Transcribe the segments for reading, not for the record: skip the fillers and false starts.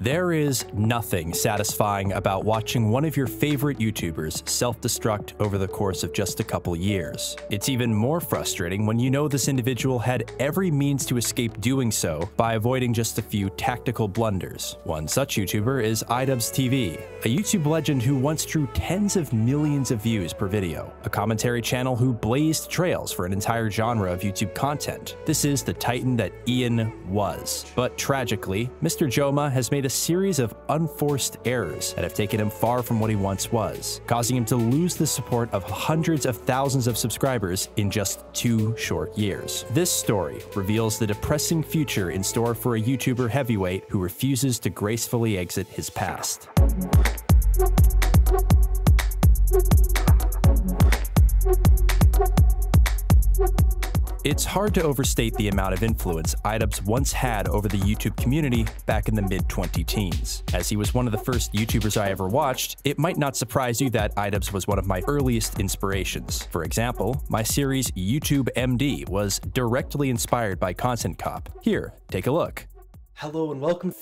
There is nothing satisfying about watching one of your favorite YouTubers self-destruct over the course of just a couple years. It's even more frustrating when you know this individual had every means to escape doing so by avoiding just a few tactical blunders. One such YouTuber is iDubbbzTV, a YouTube legend who once drew tens of millions of views per video, a commentary channel who blazed trails for an entire genre of YouTube content. This is the titan that Ian was. But tragically, Mr. Jomha has made a series of unforced errors that have taken him far from what he once was, causing him to lose the support of hundreds of thousands of subscribers in just 2 short years. This story reveals the depressing future in store for a YouTuber heavyweight who refuses to gracefully exit his past. It's hard to overstate the amount of influence iDubbbz once had over the YouTube community back in the mid-2010s. As he was one of the first YouTubers I ever watched, it might not surprise you that iDubbbz was one of my earliest inspirations. For example, my series YouTube MD was directly inspired by Content Cop. Here, take a look. Hello and welcome,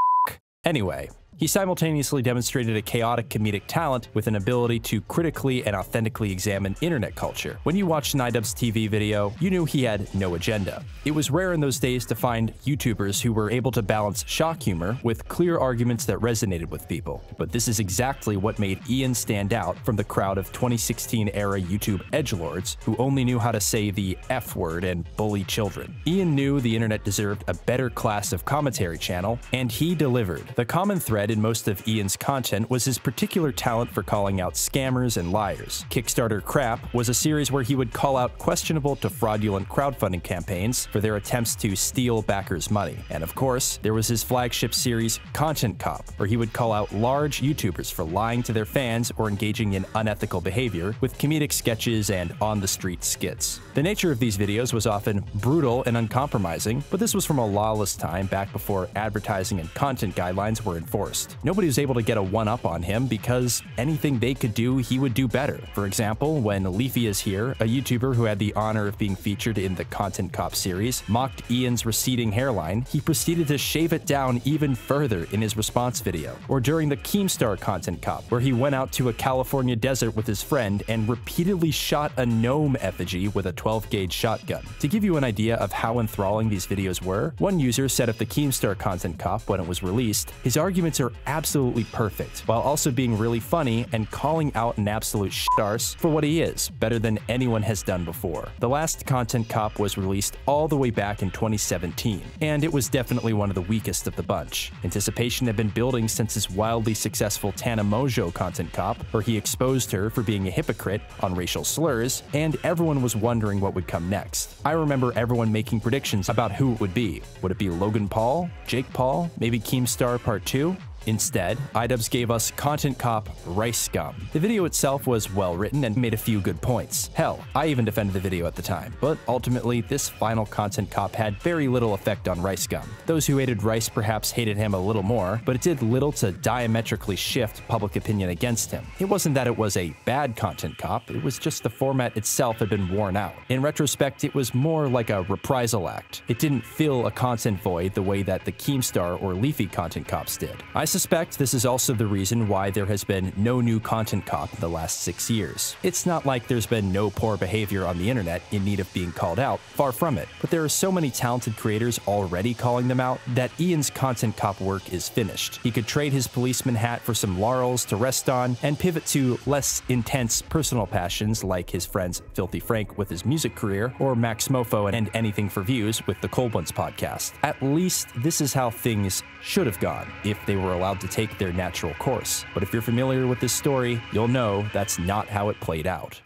Anyway, he simultaneously demonstrated a chaotic comedic talent with an ability to critically and authentically examine internet culture. When you watched an iDubbbzTV video, you knew he had no agenda. It was rare in those days to find YouTubers who were able to balance shock humor with clear arguments that resonated with people. But this is exactly what made Ian stand out from the crowd of 2016-era YouTube edgelords who only knew how to say the F word and bully children. Ian knew the internet deserved a better class of commentary channel, and he delivered. The common thread in most of Ian's content was his particular talent for calling out scammers and liars. Kickstarter Crap was a series where he would call out questionable to fraudulent crowdfunding campaigns for their attempts to steal backers' money. And of course, there was his flagship series Content Cop, where he would call out large YouTubers for lying to their fans or engaging in unethical behavior with comedic sketches and on-the-street skits. The nature of these videos was often brutal and uncompromising, but this was from a lawless time back before advertising and content guidelines were enforced. Nobody was able to get a one-up on him because anything they could do, he would do better. For example, when Leafy Is Here, a YouTuber who had the honor of being featured in the Content Cop series, mocked Ian's receding hairline, he proceeded to shave it down even further in his response video. Or during the Keemstar Content Cop, where he went out to a California desert with his friend and repeatedly shot a gnome effigy with a 12-gauge shotgun. To give you an idea of how enthralling these videos were, one user said of the Keemstar Content Cop when it was released, his arguments are absolutely perfect, while also being really funny and calling out an absolute shit-arse for what he is, better than anyone has done before. The last Content Cop was released all the way back in 2017, and it was definitely one of the weakest of the bunch. Anticipation had been building since his wildly successful Tana Mojo Content Cop, where he exposed her for being a hypocrite on racial slurs, and everyone was wondering what would come next. I remember everyone making predictions about who it would be. Would it be Logan Paul? Jake Paul? Maybe Keemstar Part 2? Instead, iDubbbz gave us Content Cop Rice Scum. The video itself was well written and made a few good points. Hell, I even defended the video at the time. But ultimately, this final Content Cop had very little effect on Rice Scum. Those who hated Rice perhaps hated him a little more, but it did little to diametrically shift public opinion against him. It wasn't that it was a bad Content Cop, it was just the format itself had been worn out. In retrospect, it was more like a reprisal act. It didn't fill a content void the way that the Keemstar or Leafy Content Cops did. I suspect this is also the reason why there has been no new Content Cop in the last 6 years. It's not like there's been no poor behavior on the internet in need of being called out, far from it, but there are so many talented creators already calling them out that Ian's Content Cop work is finished. He could trade his policeman hat for some laurels to rest on and pivot to less intense personal passions like his friends Filthy Frank with his music career or Max Mofo and Anything for Views with the Cold Ones podcast. At least this is how things should have gone if they were allowed to take their natural course. But if you're familiar with this story, you'll know that's not how it played out.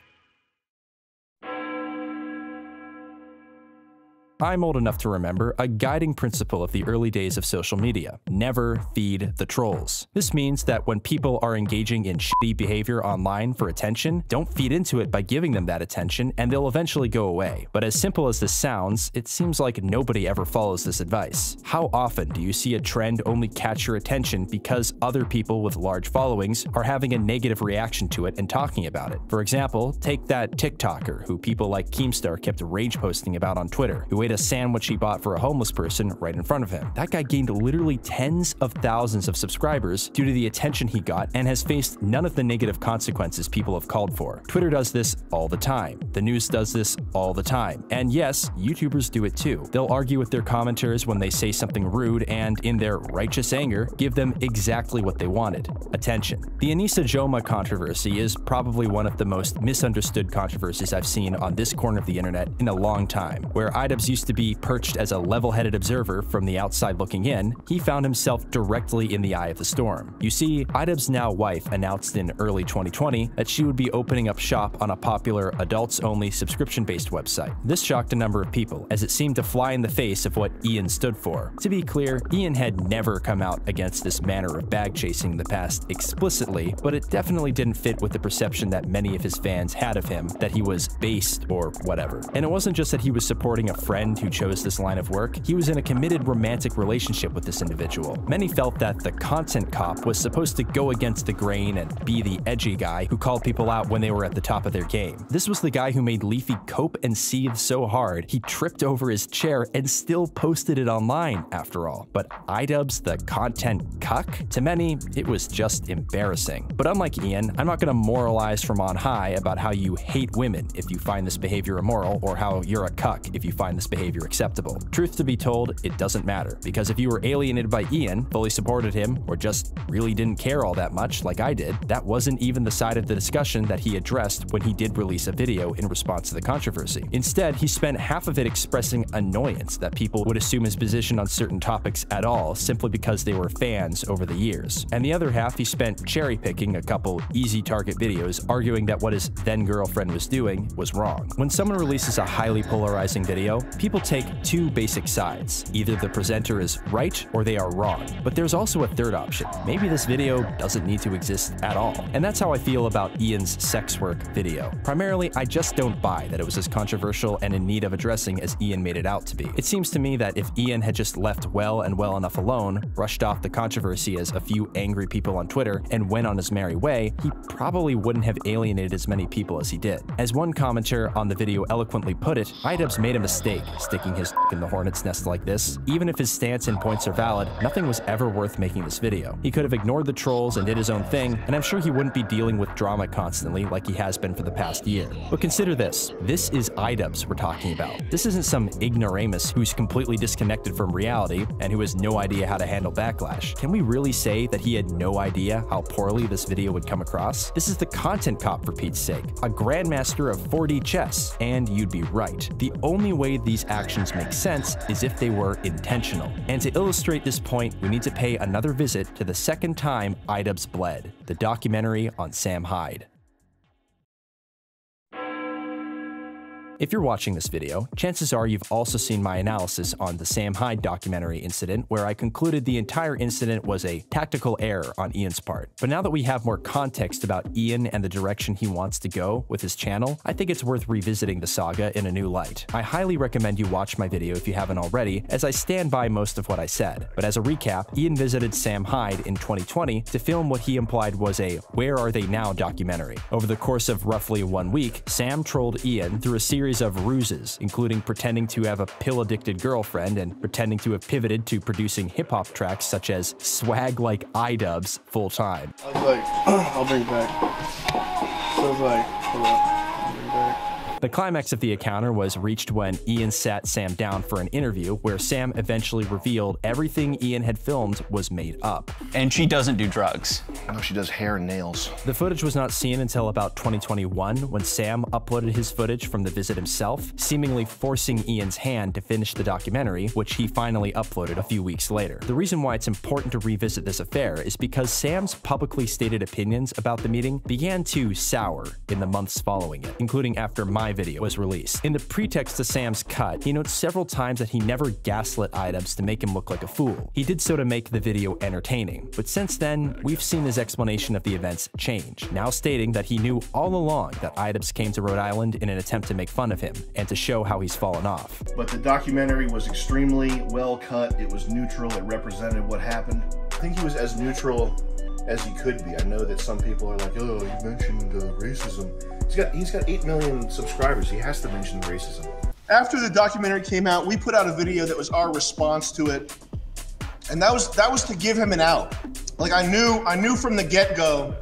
I'm old enough to remember a guiding principle of the early days of social media: never feed the trolls. This means that when people are engaging in shitty behavior online for attention, don't feed into it by giving them that attention and they'll eventually go away. But as simple as this sounds, it seems like nobody ever follows this advice. How often do you see a trend only catch your attention because other people with large followings are having a negative reaction to it and talking about it? For example, take that TikToker who people like Keemstar kept rage posting about on Twitter, who ate a sandwich he bought for a homeless person right in front of him. That guy gained literally tens of thousands of subscribers due to the attention he got and has faced none of the negative consequences people have called for. Twitter does this all the time. The news does this all the time. And yes, YouTubers do it too. They'll argue with their commenters when they say something rude and, in their righteous anger, give them exactly what they wanted: attention. The Anisa Jomha controversy is probably one of the most misunderstood controversies I've seen on this corner of the internet in a long time. Where iDubbbz used to be perched as a level-headed observer from the outside looking in, he found himself directly in the eye of the storm. You see, iDubbbz's now wife announced in early 2020 that she would be opening up shop on a popular adults-only subscription-based website. This shocked a number of people, as it seemed to fly in the face of what Ian stood for. To be clear, Ian had never come out against this manner of bag chasing in the past explicitly, but it definitely didn't fit with the perception that many of his fans had of him, that he was based or whatever. And it wasn't just that he was supporting a friend who chose this line of work, he was in a committed romantic relationship with this individual. Many felt that the content cop was supposed to go against the grain and be the edgy guy who called people out when they were at the top of their game. This was the guy who made Leafy cope and seethe so hard he tripped over his chair and still posted it online, after all. But iDubbbz, the content cuck? To many, it was just embarrassing. But unlike Ian, I'm not gonna moralize from on high about how you hate women if you find this behavior immoral, or how you're a cuck if you find this behavior acceptable. Truth to be told, it doesn't matter, because if you were alienated by Ian, fully supported him, or just really didn't care all that much like I did, that wasn't even the side of the discussion that he addressed when he did release a video in response to the controversy. Instead, he spent half of it expressing annoyance that people would assume his position on certain topics at all simply because they were fans over the years. And the other half he spent cherry-picking a couple easy target videos arguing that what his then-girlfriend was doing was wrong. When someone releases a highly polarizing video, people take two basic sides. Either the presenter is right or they are wrong. But there's also a third option. Maybe this video doesn't need to exist at all. And that's how I feel about Ian's sex work video. Primarily, I just don't buy that it was as controversial and in need of addressing as Ian made it out to be. It seems to me that if Ian had just left well enough alone, brushed off the controversy as a few angry people on Twitter, and went on his merry way, he probably wouldn't have alienated as many people as he did. As one commenter on the video eloquently put it, iDubbbz made a mistake sticking his in the hornet's nest like this. Even if his stance and points are valid, nothing was ever worth making this video. He could have ignored the trolls and did his own thing, and I'm sure he wouldn't be dealing with drama constantly like he has been for the past year. But consider this. This is iDubbbz we're talking about. This isn't some ignoramus who's completely disconnected from reality and who has no idea how to handle backlash. Can we really say that he had no idea how poorly this video would come across? This is the content cop, for Pete's sake, a grandmaster of 4D chess, and you'd be right. The only way these actions make sense is if they were intentional. And to illustrate this point, we need to pay another visit to the second time iDubbbz bled, the documentary on Sam Hyde. If you're watching this video, chances are you've also seen my analysis on the Sam Hyde documentary incident, where I concluded the entire incident was a tactical error on Ian's part. But now that we have more context about Ian and the direction he wants to go with his channel, I think it's worth revisiting the saga in a new light. I highly recommend you watch my video if you haven't already, as I stand by most of what I said. But as a recap, Ian visited Sam Hyde in 2020 to film what he implied was a "Where Are They Now" documentary. Over the course of roughly 1 week, Sam trolled Ian through a series of ruses, including pretending to have a pill-addicted girlfriend and pretending to have pivoted to producing hip-hop tracks such as "Swag Like iDubbbz" full-time. I was like, I'll bring it back. So I was like, hold up. The climax of the encounter was reached when Ian sat Sam down for an interview, where Sam eventually revealed everything Ian had filmed was made up. And she doesn't do drugs. No, she does hair and nails. The footage was not seen until about 2021, when Sam uploaded his footage from the visit himself, seemingly forcing Ian's hand to finish the documentary, which he finally uploaded a few weeks later. The reason why it's important to revisit this affair is because Sam's publicly stated opinions about the meeting began to sour in the months following it, including after my video was released. In the pretext to Sam's cut, he notes several times that he never gaslit iDubbbz to make him look like a fool. He did so to make the video entertaining, but since then, we've seen his explanation of the events change, now stating that he knew all along that iDubbbz came to Rhode Island in an attempt to make fun of him, and to show how he's fallen off. But the documentary was extremely well cut, it was neutral, it represented what happened. I think he was as neutral as he could be. I know that some people are like, oh, you mentioned racism. He's got 8 million subscribers. He has to mention racism. After the documentary came out, we put out a video that was our response to it. And that was to give him an out. Like I knew from the get-go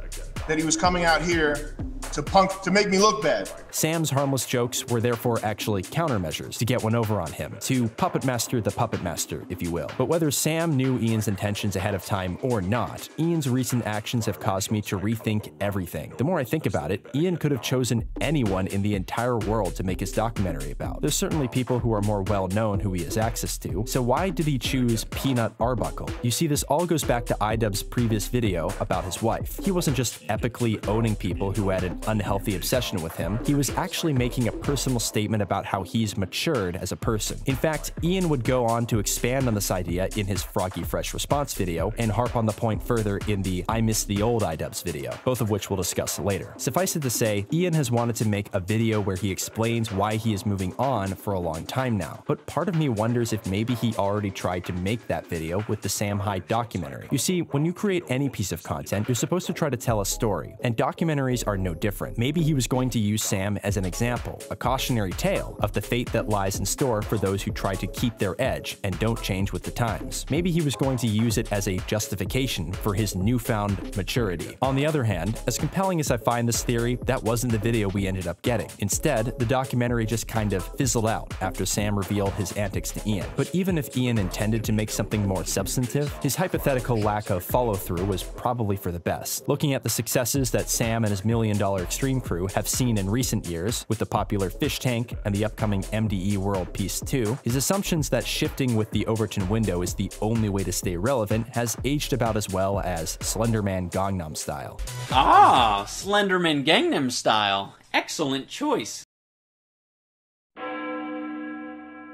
that he was coming out here to make me look bad. Sam's harmless jokes were therefore actually countermeasures to get one over on him, to puppet master the puppet master, if you will. But whether Sam knew Ian's intentions ahead of time or not, Ian's recent actions have caused me to rethink everything. The more I think about it, Ian could have chosen anyone in the entire world to make his documentary about. There's certainly people who are more well-known who he has access to, so why did he choose Peanut Arbuckle? You see, this all goes back to iDubbbz's previous video about his wife. He wasn't just epically owning people who had an unhealthy obsession with him, he was actually making a personal statement about how he's matured as a person. In fact, Ian would go on to expand on this idea in his Froggy Fresh response video and harp on the point further in the I Miss the Old iDubbbz video, both of which we'll discuss later. Suffice it to say, Ian has wanted to make a video where he explains why he is moving on for a long time now, but part of me wonders if maybe he already tried to make that video with the Sam Hyde documentary. You see, when you create any piece of content, you're supposed to try to tell a story, and documentaries are no different. Maybe he was going to use Sam as an example, a cautionary tale of the fate that lies in store for those who try to keep their edge and don't change with the times. Maybe he was going to use it as a justification for his newfound maturity. On the other hand, as compelling as I find this theory, that wasn't the video we ended up getting. Instead, the documentary just kind of fizzled out after Sam revealed his antics to Ian. But even if Ian intended to make something more substantive, his hypothetical lack of follow-through was probably for the best. Looking at the successes that Sam and his $1 Million Extreme crew have seen in recent years, with the popular Fish Tank and the upcoming MDE World Peace 2, his assumptions that shifting with the Overton window is the only way to stay relevant has aged about as well as Slenderman Gangnam Style. Ah, Slenderman Gangnam Style. Excellent choice.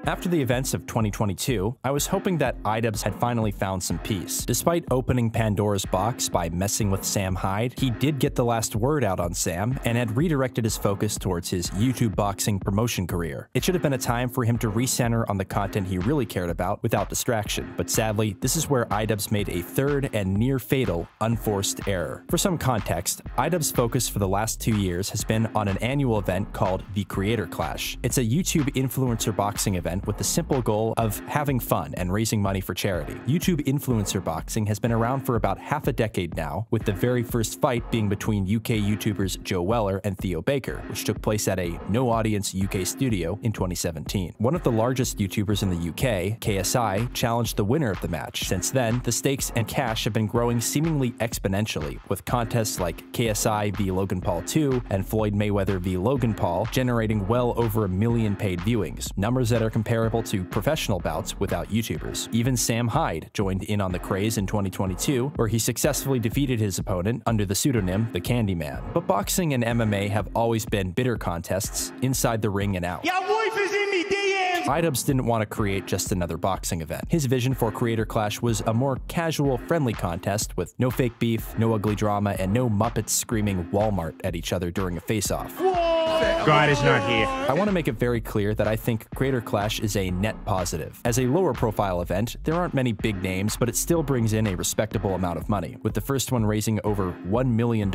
After the events of 2022, I was hoping that iDubbbz had finally found some peace. Despite opening Pandora's box by messing with Sam Hyde, he did get the last word out on Sam and had redirected his focus towards his YouTube boxing promotion career. It should have been a time for him to recenter on the content he really cared about without distraction, but sadly, this is where iDubbbz made a third and near-fatal unforced error. For some context, iDubbbz's focus for the last 2 years has been on an annual event called the Creator Clash. It's a YouTube influencer boxing event with the simple goal of having fun and raising money for charity. YouTube influencer boxing has been around for about half a decade now, with the very first fight being between UK YouTubers Joe Weller and Theo Baker, which took place at a no-audience UK studio in 2017. One of the largest YouTubers in the UK, KSI, challenged the winner of the match. Since then, the stakes and cash have been growing seemingly exponentially, with contests like KSI v Logan Paul 2 and Floyd Mayweather v Logan Paul generating well over 1 million paid viewings, numbers that are comparable to professional bouts without YouTubers. Even Sam Hyde joined in on the craze in 2022, where he successfully defeated his opponent under the pseudonym The Candyman. But boxing and MMA have always been bitter contests inside the ring and out. Your wife is in me DMs! iDubbbz didn't want to create just another boxing event. His vision for Creator Clash was a more casual, friendly contest with no fake beef, no ugly drama, and no Muppets screaming Walmart at each other during a face-off. God is not here. I want to make it very clear that I think Creator Clash is a net positive. As a lower profile event, there aren't many big names, but it still brings in a respectable amount of money, with the first one raising over $1 million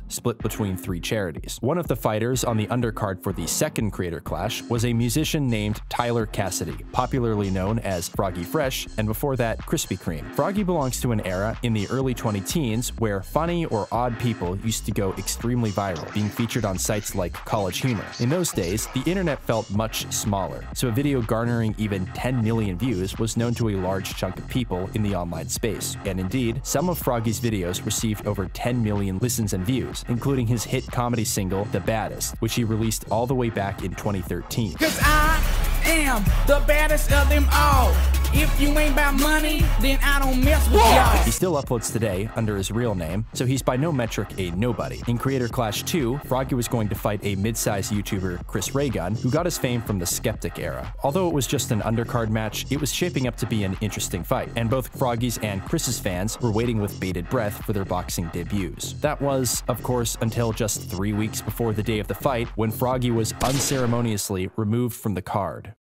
split between 3 charities. One of the fighters on the undercard for the second Creator Clash was a musician named Tyler Cassidy, popularly known as Froggy Fresh, and before that, Krispy Kreme. Froggy belongs to an era in the early 20-teens where funny or odd people used to go extremely viral, being featured on sites like College Humor. In those days, the internet felt much smaller, so a video garnering even 10 million views was known to a large chunk of people in the online space. And indeed, some of Froggy's videos received over 10 million listens and views, including his hit comedy single, The Baddest, which he released all the way back in 2013. Cause I am the baddest of them all. If you ain't about money, then I don't mess with y'all. He still uploads today under his real name, so he's by no metric a nobody. In Creator Clash 2, Froggy was going to fight a mid-sized YouTuber, Chris Raygun, who got his fame from the Skeptic era. Although it was just an undercard match, it was shaping up to be an interesting fight, and both Froggy's and Chris's fans were waiting with bated breath for their boxing debuts. That was, of course, until just 3 weeks before the day of the fight, when Froggy was unceremoniously removed from the card.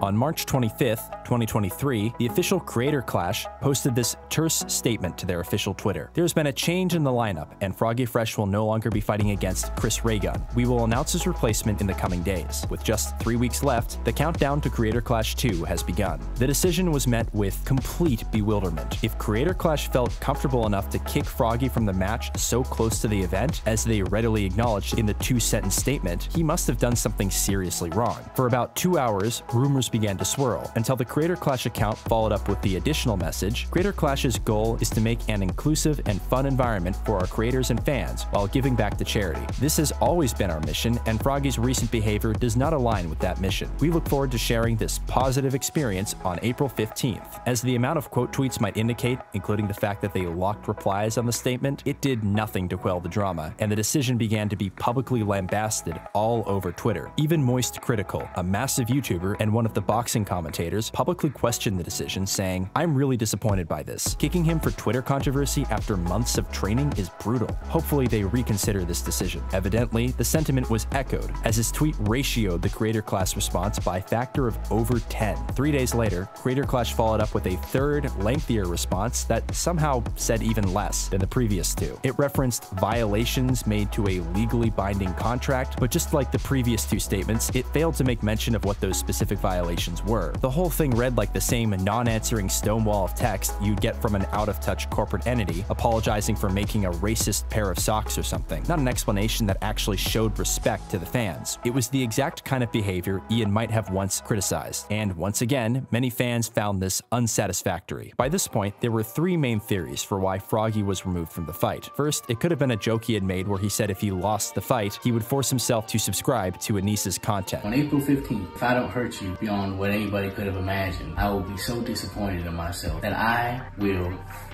On March 25th, 2023, the official Creator Clash posted this terse statement to their official Twitter. There's been a change in the lineup, and Froggy Fresh will no longer be fighting against Chris Raygun. We will announce his replacement in the coming days. With just 3 weeks left, the countdown to Creator Clash 2 has begun. The decision was met with complete bewilderment. If Creator Clash felt comfortable enough to kick Froggy from the match so close to the event, as they readily acknowledged in the 2-sentence statement, he must have done something seriously wrong. For about 2 hours, rumors began to swirl, until the Creator Clash account followed up with the additional message: Creator Clash's goal is to make an inclusive and fun environment for our creators and fans while giving back to charity. This has always been our mission, and Froggy's recent behavior does not align with that mission. We look forward to sharing this positive experience on April 15th. As the amount of quote tweets might indicate, including the fact that they locked replies on the statement, it did nothing to quell the drama, and the decision began to be publicly lambasted all over Twitter. Even Moist Critical, a massive YouTuber and one of the boxing commentators, publicly questioned the decision, saying, "I'm really disappointed by this. Kicking him for Twitter controversy after months of training is brutal. Hopefully they reconsider this decision." Evidently, the sentiment was echoed, as his tweet ratioed the Creator Clash response by a factor of over 10. 3 days later, Creator Clash followed up with a third, lengthier response that somehow said even less than the previous two. It referenced violations made to a legally binding contract, but just like the previous two statements, it failed to make mention of what those specific violations were. The whole thing read like the same non-answering stonewall of text you'd get from an out-of-touch corporate entity apologizing for making a racist pair of socks or something, not an explanation that actually showed respect to the fans. It was the exact kind of behavior Ian might have once criticized, and once again, many fans found this unsatisfactory. By this point, there were 3 main theories for why Froggy was removed from the fight. First, it could have been a joke he had made where he said if he lost the fight, he would force himself to subscribe to Anisa's content. On April 15th, if I don't hurt you beyond what anybody could have imagined, I will be so disappointed in myself that I will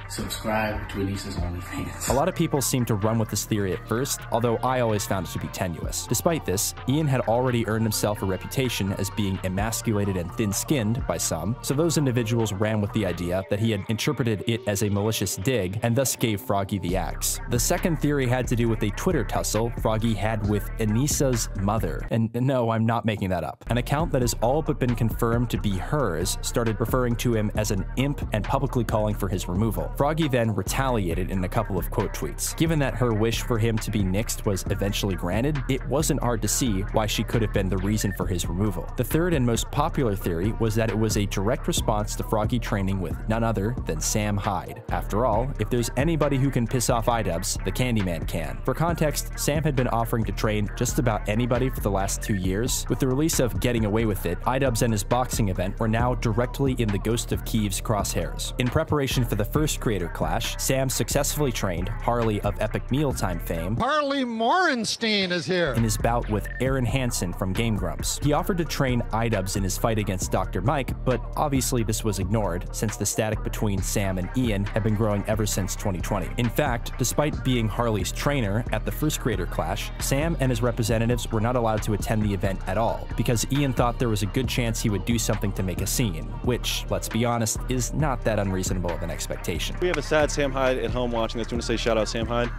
subscribe to Anisa's OnlyFans. A lot of people seem to run with this theory at first, although I always found it to be tenuous. Despite this, Ian had already earned himself a reputation as being emasculated and thin-skinned by some, so those individuals ran with the idea that he had interpreted it as a malicious dig and thus gave Froggy the axe. The second theory had to do with a Twitter tussle Froggy had with Anisa's mother. And no, I'm not making that up. An account that has all but been confirmed to be hers started referring to him as an imp and publicly calling for his removal. Froggy then retaliated in a couple of quote tweets. Given that her wish for him to be nixed was eventually granted, it wasn't hard to see why she could have been the reason for his removal. The third and most popular theory was that it was a direct response to Froggy training with none other than Sam Hyde. After all, if there's anybody who can piss off iDubbbz, the Candyman can. For context, Sam had been offering to train just about anybody for the last 2 years. With the release of Getting Away With It, iDubbbz and his boxing event were now directly in the Ghost of Kiev's crosshairs. In preparation for the first Creator Clash, Sam successfully trained Harley of Epic Mealtime fame, Harley Morenstein is here, in his bout with Aaron Hansen from Game Grumps. He offered to train iDubbbz in his fight against Dr. Mike, but obviously this was ignored since the static between Sam and Ian had been growing ever since 2020. In fact, despite being Harley's trainer at the first Creator Clash, Sam and his representatives were not allowed to attend the event at all because Ian thought there was a good chance he would do something to make a scene, which, let's be honest, is not that unreasonable of an expectation. We have a sad Sam Hyde at home watching this. Do you want to say shout out Sam Hyde?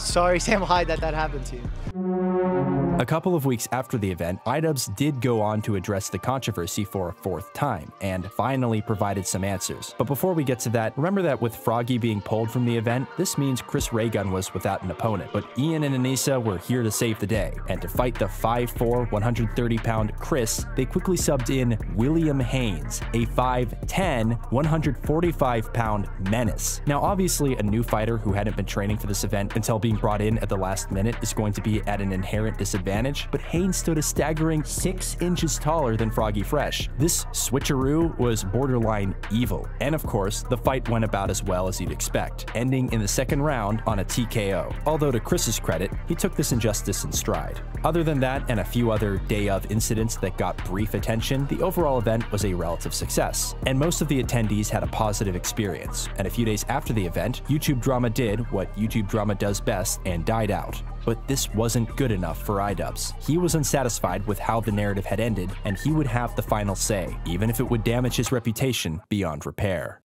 Sorry Sam Hyde that happened to you. A couple of weeks after the event, iDubbbz did go on to address the controversy for a 4th time, and finally provided some answers. But before we get to that, remember that with Froggy being pulled from the event, this means Chris Raygun was without an opponent. But Ian and Anisa were here to save the day, and to fight the 5'4", 130-pound Chris, they quickly subbed in William Haynes, a 5'10", 145-pound menace. Now obviously a new fighter who hadn't been training for this event until being brought in at the last minute is going to be at an inherent disadvantage, but Haynes stood a staggering 6 inches taller than Froggy Fresh. This switcheroo was borderline evil, and of course, the fight went about as well as you'd expect, ending in the 2nd round on a TKO. Although to Chris's credit, he took this injustice in stride. Other than that and a few other day of incidents that got brief attention, the overall event was a relative success, and most of the attendees had a positive experience. And a few days after the event, YouTube drama did what YouTube drama does best and died out. But this wasn't good enough for iDubbbz. He was unsatisfied with how the narrative had ended, and he would have the final say, even if it would damage his reputation beyond repair.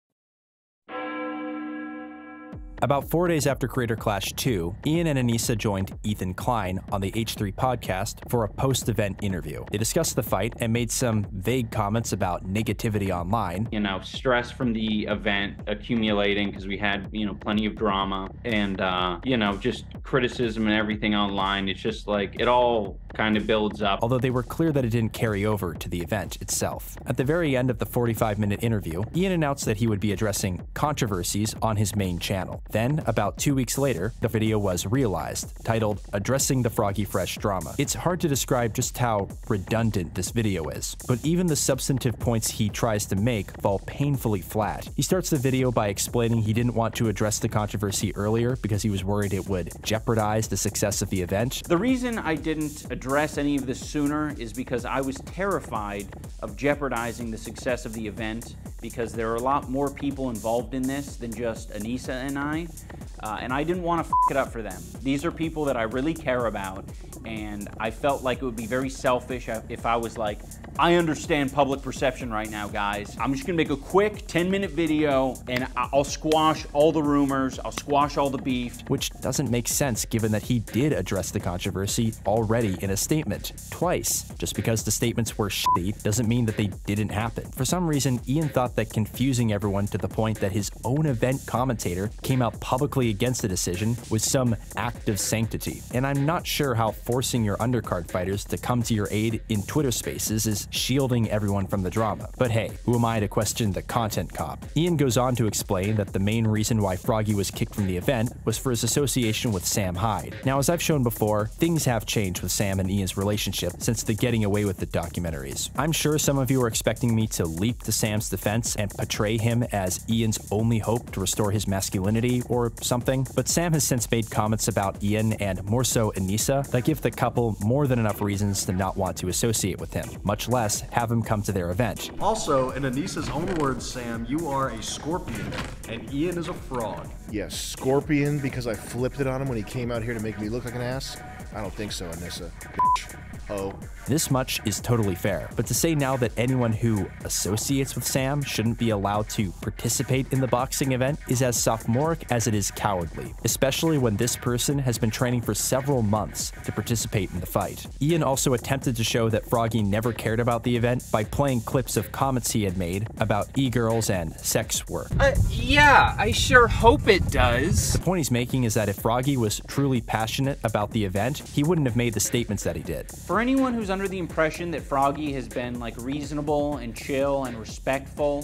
About 4 days after Creator Clash 2, Ian and Anisa joined Ethan Klein on the H3 podcast for a post-event interview. They discussed the fight and made some vague comments about negativity online. You know, stress from the event accumulating because we had, you know, plenty of drama and, you know, just criticism and everything online. It's just like it all kind of builds up. Although they were clear that it didn't carry over to the event itself. At the very end of the 45-minute interview, Ian announced that he would be addressing controversies on his main channel. Then, about 2 weeks later, the video was realized, titled Addressing the Froggy Fresh Drama. It's hard to describe just how redundant this video is, but even the substantive points he tries to make fall painfully flat. He starts the video by explaining he didn't want to address the controversy earlier because he was worried it would jeopardize the success of the event. The reason I didn't address any of this sooner is because I was terrified of jeopardizing the success of the event, because there are a lot more people involved in this than just Anisa and I didn't want to f it up for them. These are people that I really care about, and I felt like it would be very selfish if I was like, I understand public perception right now, guys. I'm just gonna make a quick 10-minute video and I'll squash all the rumors, I'll squash all the beef. Which doesn't make sense given that he did address the controversy already in a statement, twice. Just because the statements were shitty doesn't mean that they didn't happen. For some reason, Ian thought that confusing everyone to the point that his own event commentator came out publicly against the decision was some act of sanctity. And I'm not sure how forcing your undercard fighters to come to your aid in Twitter Spaces is shielding everyone from the drama. But hey, who am I to question the content cop? Ian goes on to explain that the main reason why Froggy was kicked from the event was for his association with Sam Hyde. Now, as I've shown before, things have changed with Sam and Ian's relationship since the Getting Away with It documentaries. I'm sure some of you are expecting me to leap to Sam's defense and portray him as Ian's only hope to restore his masculinity or something, but Sam has since made comments about Ian and more so Anisa that give the couple more than enough reasons to not want to associate with him, much less have him come to their event. Also, in Anisa's own words, Sam, you are a scorpion and Ian is a frog. Yes, scorpion because I flipped it on him when he came out here to make me look like an ass? I don't think so, Anisa. Oh. This much is totally fair, but to say now that anyone who associates with Sam shouldn't be allowed to participate in the boxing event is as sophomoric as it is cowardly, especially when this person has been training for several months to participate in the fight. Ian also attempted to show that Froggy never cared about the event by playing clips of comments he had made about e-girls and sex work. Yeah, I sure hope it does. The point he's making is that if Froggy was truly passionate about the event, he wouldn't have made the statements that he did. For anyone who's under the impression that Froggy has been like reasonable and chill and respectful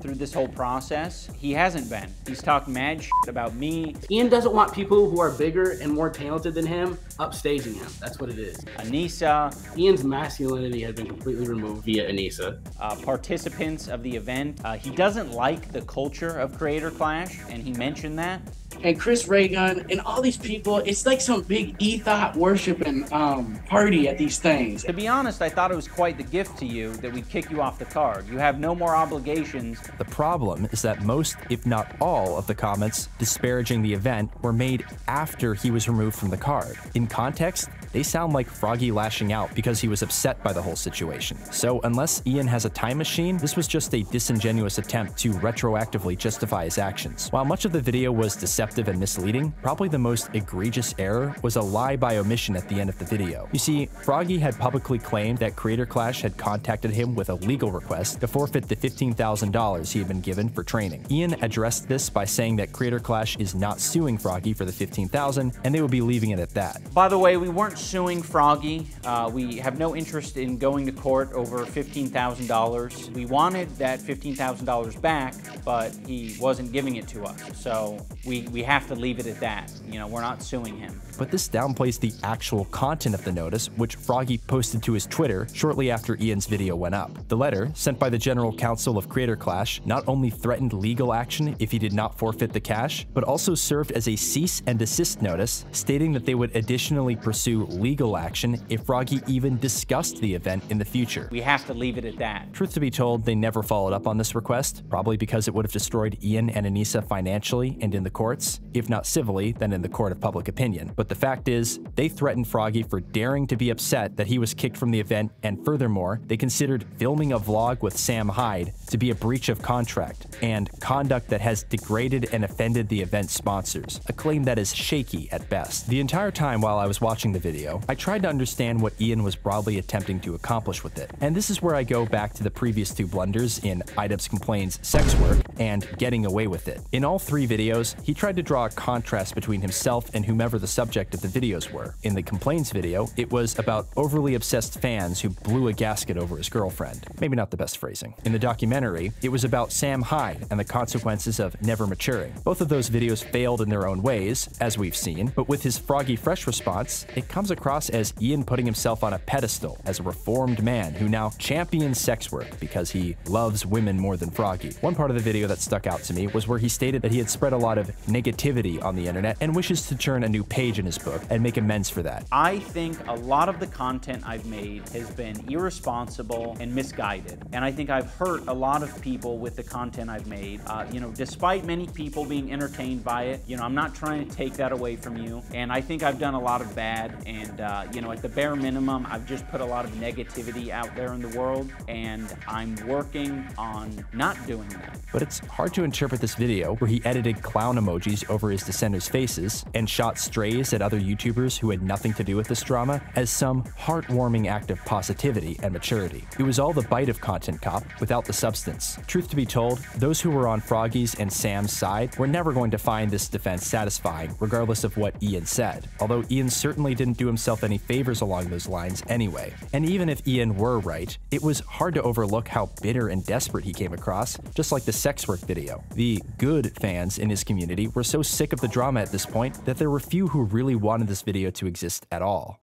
through this whole process, he hasn't been. He's talked mad shit about me. Ian doesn't want people who are bigger and more talented than him upstaging him. That's what it is. Anisa. Ian's masculinity has been completely removed via Anisa. Participants of the event. He doesn't like the culture of Creator Clash, and he mentioned that. And Chris Raygun and all these people, it's like some big ethos worshiping party at these things. To be honest, I thought it was quite the gift to you that we'd kick you off the card. You have no more obligations. The problem is that most, if not all, of the comments disparaging the event were made after he was removed from the card. In context, they sound like Froggy lashing out because he was upset by the whole situation. So unless Ian has a time machine, this was just a disingenuous attempt to retroactively justify his actions. While much of the video was deceptive and misleading, probably the most egregious error was a lie by omission at the end of the video. You see, Froggy had publicly claimed that Creator Clash had contacted him with a legal request to forfeit the $15,000 he had been given for training. Ian addressed this by saying that Creator Clash is not suing Froggy for the $15,000 and they would be leaving it at that. By the way, we weren't suing Froggy. We have no interest in going to court over $15,000. We wanted that $15,000 back, but he wasn't giving it to us. So we have to leave it at that. You know, we're not suing him. But this downplays the actual content of the notice, which Froggy posted to his Twitter shortly after Ian's video went up. The letter, sent by the General Counsel of Creator Clash, not only threatened legal action if he did not forfeit the cash, but also served as a cease and desist notice, stating that they would additionally pursue legal action if Froggy even discussed the event in the future. We have to leave it at that. Truth to be told, they never followed up on this request, probably because it would have destroyed Ian and Anisa financially and in the courts. consequence, if not civilly, then in the court of public opinion. But the fact is, they threatened Froggy for daring to be upset that he was kicked from the event, and furthermore, they considered filming a vlog with Sam Hyde to be a breach of contract and conduct that has degraded and offended the event sponsors, a claim that is shaky at best. The entire time while I was watching the video, I tried to understand what Ian was broadly attempting to accomplish with it. And this is where I go back to the previous two blunders in iDubbbz Complains Sex Work and Getting Away With It. In all three videos, he tried to draw a contrast between himself and whomever the subject of the videos were. In the Complains video, it was about overly obsessed fans who blew a gasket over his girlfriend. Maybe not the best phrasing. In the documentary, it was about Sam Hyde and the consequences of never maturing. Both of those videos failed in their own ways, as we've seen, but with his Froggy Fresh response, it comes across as Ian putting himself on a pedestal as a reformed man who now champions sex work because he loves women more than Froggy. One part of the video that stuck out to me was where he stated that he had spread a lot of negativity on the internet and wishes to turn a new page in his book and make amends for that. I think a lot of the content I've made has been irresponsible and misguided, and I think I've hurt a lot of people with the content I've made. You know, despite many people being entertained by it, you know, I'm not trying to take that away from you, and I think I've done a lot of bad, and you know, at the bare minimum, I've just put a lot of negativity out there in the world, and I'm working on not doing that. But it's hard to interpret this video where he edited clown emojis over his descendants' faces and shot strays at other YouTubers who had nothing to do with this drama as some heartwarming act of positivity and maturity. It was all the bite of Content Cop without the substance. Truth to be told, those who were on Froggy's and Sam's side were never going to find this defense satisfying, regardless of what Ian said, although Ian certainly didn't do himself any favors along those lines anyway. And even if Ian were right, it was hard to overlook how bitter and desperate he came across, just like the sex work video. The good fans in his community were so sick of the drama at this point that there were few who really wanted this video to exist at all.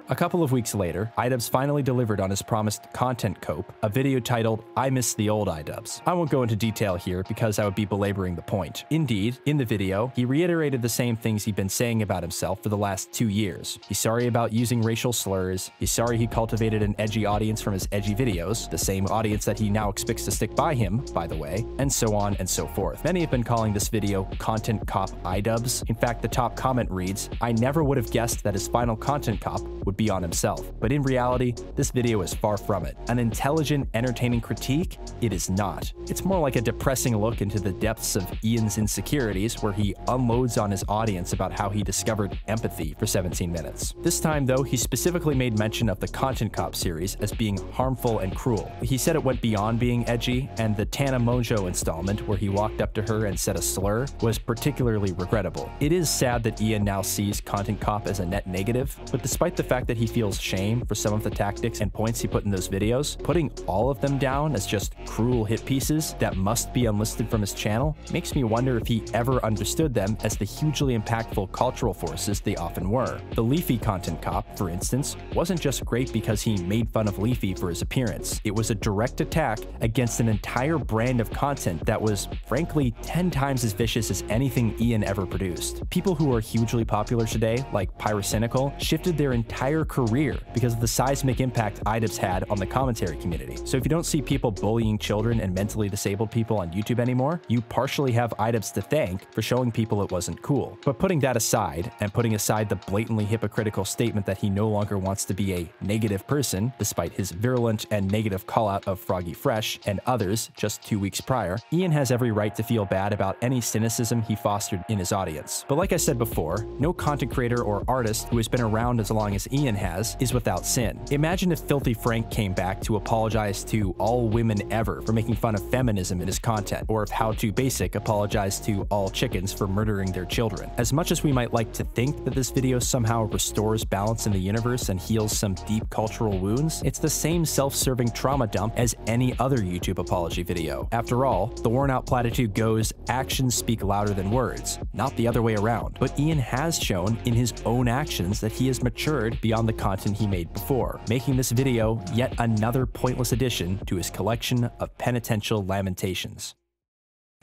A couple of weeks later, iDubbbz finally delivered on his promised content cope, a video titled I Miss the Old iDubbbz. I won't go into detail here because I would be belaboring the point. Indeed, in the video, he reiterated the same things he'd been saying about himself for the last 2 years. He's sorry about using racial slurs, he's sorry he cultivated an edgy audience from his edgy videos, the same audience that he now expects to stick by him, by the way, and so on and so forth. Many have been calling this video Content Cop iDubbbz. In fact, the top comment reads, I never would have guessed that his final Content Cop would be on himself. But in reality, this video is far from it. An intelligent, entertaining critique? It is not. It's more like a depressing look into the depths of Ian's insecurities, where he unloads on his audience about how he discovered empathy for 17 minutes. This time, though, he specifically made mention of the Content Cop series as being harmful and cruel. He said it went beyond being edgy, and the Tana Mongeau installment, where he walked up to her and said a slur, was particularly regrettable. It is sad that Ian now sees Content Cop as a net negative, but despite the fact that he feels shame for some of the tactics and points he put in those videos, putting all of them down as just cruel hit pieces that must be unlisted from his channel makes me wonder if he ever understood them as the hugely impactful cultural forces they often were. The Leafy Content Cop, for instance, wasn't just great because he made fun of Leafy for his appearance. It was a direct attack against an entire brand of content that was, frankly, 10 times as vicious as anything Ian ever produced. People who are hugely popular today, like Pyrocynical, shifted their entire career because of the seismic impact iDubbbz had on the commentary community. So if you don't see people bullying children and mentally disabled people on YouTube anymore, you partially have iDubbbz to thank for showing people it wasn't cool. But putting that aside, and putting aside the blatantly hypocritical statement that he no longer wants to be a negative person, despite his virulent and negative call-out of Froggy Fresh and others just 2 weeks prior, Ian has every right to feel bad about any cynicism he fostered in his audience. But like I said before, no content creator or artist who has been around as long as Ian has is without sin. Imagine if Filthy Frank came back to apologize to all women ever for making fun of feminism in his content, or if How To Basic apologized to all chickens for murdering their children. As much as we might like to think that this video somehow restores balance in the universe and heals some deep cultural wounds, it's the same self-serving trauma dump as any other YouTube apology video. After all, the worn-out platitude goes, actions speak louder than words, not the other way around. But Ian has shown in his own actions that he has matured beyond the content he made before, making this video yet another pointless addition to his collection of penitential lamentations.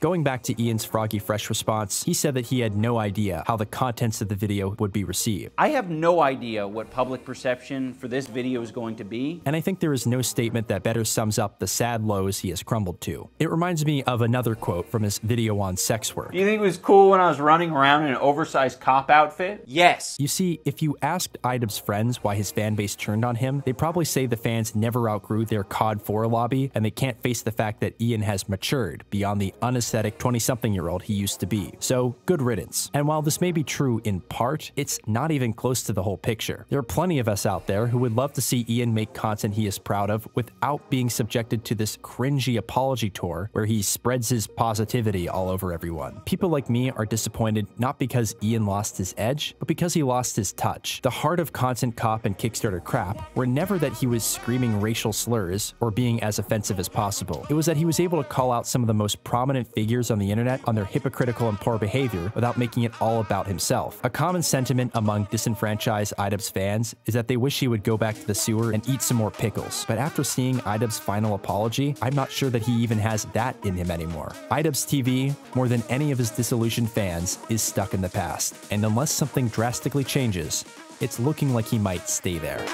Going back to Ian's Froggy Fresh response, he said that he had no idea how the contents of the video would be received. I have no idea what public perception for this video is going to be. And I think there is no statement that better sums up the sad lows he has crumbled to. It reminds me of another quote from his video on sex work. You think it was cool when I was running around in an oversized cop outfit? Yes. You see, if you asked iDubbbz friends why his fan base turned on him, they'd probably say the fans never outgrew their COD 4 lobby, and they can't face the fact that Ian has matured beyond the unaesthetic 20-something-year-old he used to be. So, good riddance. And while this may be true in part, it's not even close to the whole picture. There are plenty of us out there who would love to see Ian make content he is proud of without being subjected to this cringy apology tour where he spreads his positivity all over everyone. People like me are disappointed not because Ian lost his edge, but because he lost his touch. The heart of content cop and Kickstarter crap were never that he was screaming racial slurs or being as offensive as possible. It was that he was able to call out some of the most prominent figures on the internet on their hypocritical and poor behavior without making it all about himself. A common sentiment among disenfranchised iDubbbz fans is that they wish he would go back to the sewer and eat some more pickles. But after seeing iDubbbz's final apology, I'm not sure that he even has that in him anymore. iDubbbzTV, more than any of his disillusioned fans, is stuck in the past. And unless something drastically changes, it's looking like he might stay there.